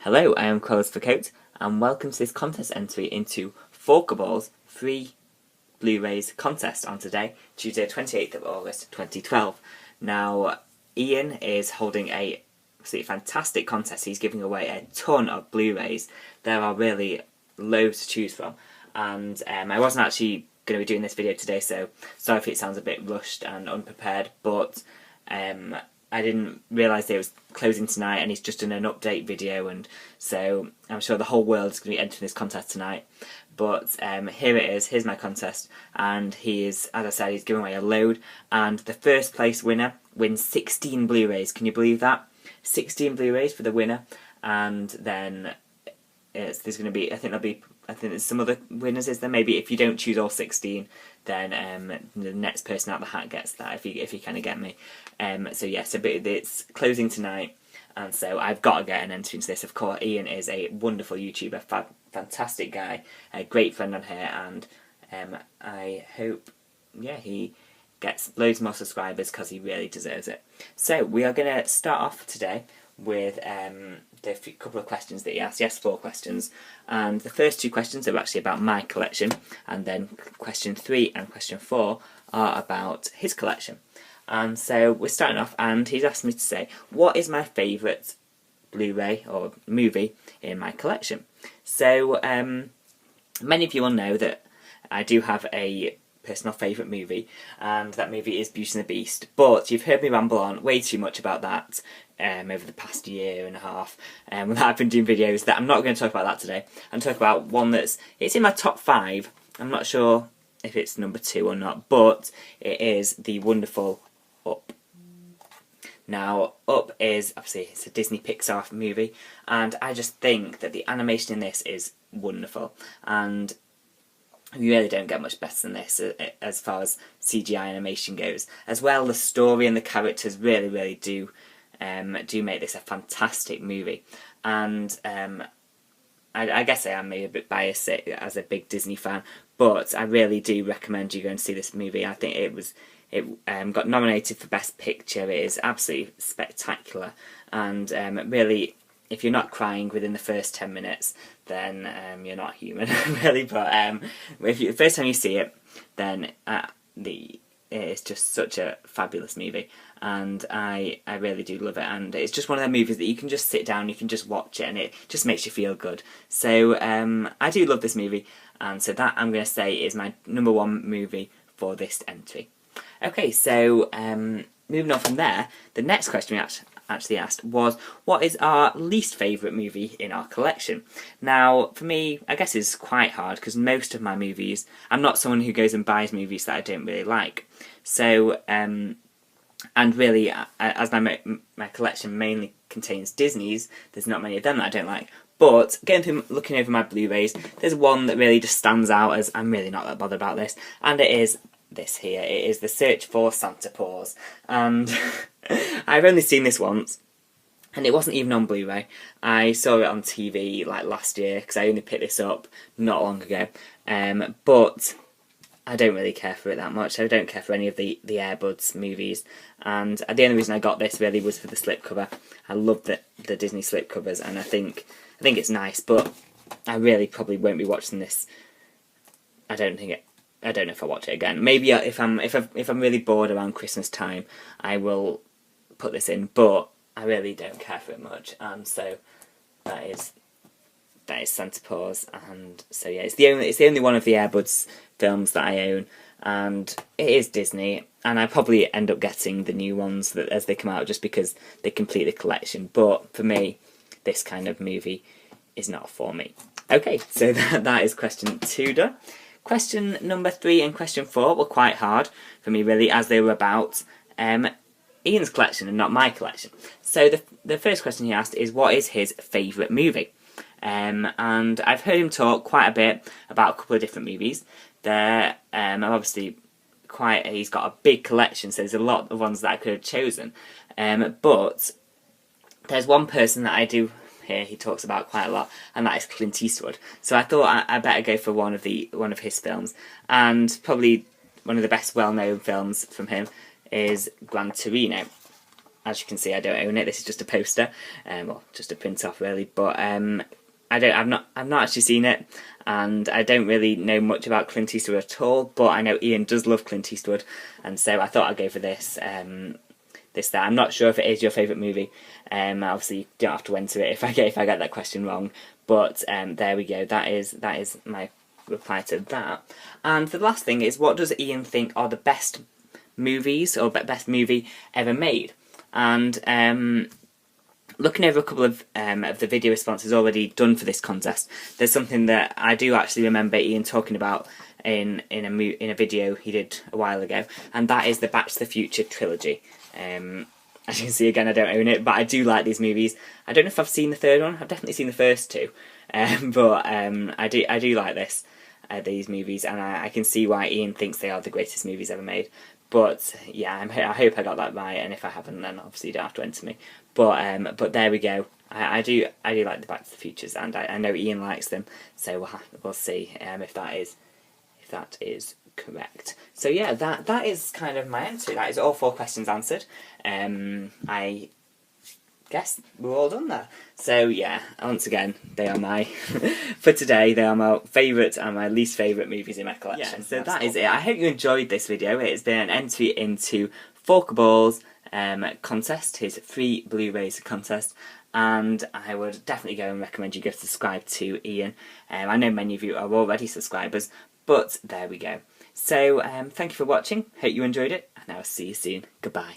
Hello, I am CruellasFurCoat, and welcome to this contest entry into Forkerball's free Blu-rays contest on today, Tuesday 28th of August 2012. Now, Ian is holding a absolutely fantastic contest. He's giving away a ton of Blu-rays. There are really loads to choose from, and I wasn't actually going to be doing this video today, so sorry if it sounds a bit rushed and unprepared, but I didn't realise it was closing tonight, and he's just done an update video, and so I'm sure the whole world's going to be entering this contest tonight. But here it is, here's my contest, and he is, as I said, he's giving away a load, and the first place winner wins 16 Blu-rays. Can you believe that? 16 Blu-rays for the winner, and then there's going to be, I think there's some other winners, is there? Maybe if you don't choose all 16, then the next person out the hat gets that, if you kind of get me. So yeah, so it's closing tonight, and so I've got to get an entry into this. Of course, Ian is a wonderful YouTuber, fantastic guy, a great friend on here, and I hope, yeah, he gets loads more subscribers because he really deserves it. So we are going to start off today with the couple of questions that he asked. Yes, 4 questions, and the first 2 questions are actually about my collection, and then question 3 and question 4 are about his collection. And so we're starting off, and he's asked me to say, what is my favourite Blu-ray or movie in my collection? So many of you will know that I do have a personal favourite movie, and that movie is Beauty and the Beast, but you've heard me ramble on way too much about that over the past year and a half that I've been doing videos. That I'm not going to talk about that today. I'm talking about one it's in my top 5. I'm not sure if it's number 2 or not, but it is the wonderful Up. Now, Up is, obviously, it's a Disney Pixar movie, and I just think that the animation in this is wonderful, and you really don't get much better than this as far as CGI animation goes. As well, the story and the characters really do make this a fantastic movie. And I guess I am maybe a bit biased as a big Disney fan, but I really do recommend you go and see this movie. I think it got nominated for Best Picture. It is absolutely spectacular, and really, if you're not crying within the first 10 minutes, then you're not human, really. But if the first time you see it, then it's just such a fabulous movie, and I really do love it. And it's just one of the movies that you can just sit down, you can just watch it, and it just makes you feel good. So I do love this movie, and so that, I'm going to say, is my number 1 movie for this entry. Okay, so moving on from there, the next question we actually asked was, what is our least favourite movie in our collection? Now, for me, I guess it's quite hard, because most of my movies, I'm not someone who goes and buys movies that I don't really like. So, and really, as my collection mainly contains Disney's, there's not many of them that I don't like. But going through, looking over my Blu-rays, there's one that really just stands out as I'm really not that bothered about this, and it is this here. It is The Search for Santa Paws, and I've only seen this once, and it wasn't even on Blu-ray. I saw it on TV like last year, because I only picked this up not long ago, but I don't really care for it that much. I don't care for any of the Air Buds movies, and the only reason I got this really was for the slipcover. I love the Disney slipcovers, and I think it's nice, but I really probably won't be watching this. I don't know if I'll watch it again. Maybe if I'm really bored around Christmas time, I will put this in, but I really don't care for it much. And so that is Santa Paws, and so yeah, it's the only one of the Air Buds films that I own, and it is Disney, and I probably end up getting the new ones as they come out, just because they complete the collection. But for me, this kind of movie is not for me. Okay, so that is question 2 done. Question number 3 and question 4 were quite hard for me, really, as they were about Ian's collection and not my collection. So the first question he asked is, what is his favourite movie? And I've heard him talk quite a bit about a couple of different movies. Obviously he's got a big collection, so there's a lot of ones that I could have chosen. But there's one person that I do hear he talks about quite a lot, and that is Clint Eastwood. So I thought I better go for one of his films, and probably one of the best well-known films from him is Gran Torino. as you can see, I don't own it. This is just a poster, well, just a print off really. But I've not actually seen it, and I don't really know much about Clint Eastwood at all. But I know Ian does love Clint Eastwood, and so I thought I'd go for this. That I'm not sure if it is your favourite movie. Obviously, you don't have to enter it if I get that question wrong. But there we go. That is my reply to that. And the last thing is, what does Ian think are the best movies or best movie ever made? And looking over a couple of the video responses already done for this contest, there's something that I do actually remember Ian talking about in a video he did a while ago, and that is the Back to the Future trilogy. As you can see, again, I don't own it, but I do like these movies. I don't know if I've seen the third one. I've definitely seen the first two, but I do like these movies, and I can see why Ian thinks they are the greatest movies ever made. But yeah, I hope I got that right, and if I haven't, then obviously you don't have to enter me. But there we go. I do like the Back to the Futures, and I know Ian likes them, so we'll see if that is correct. So yeah, that is kind of my answer. That is all 4 questions answered. I guess we're all done there. So yeah, once again, they are my for today. They are my favourite and my least favourite movies in my collection. Yeah, so that is it. I hope you enjoyed this video. It has been an entry into Forkerball's contest, his free Blu-rays contest. And I would definitely go and recommend you go subscribe to Ian. I know many of you are already subscribers, but there we go. So thank you for watching. Hope you enjoyed it, and I'll see you soon. Goodbye.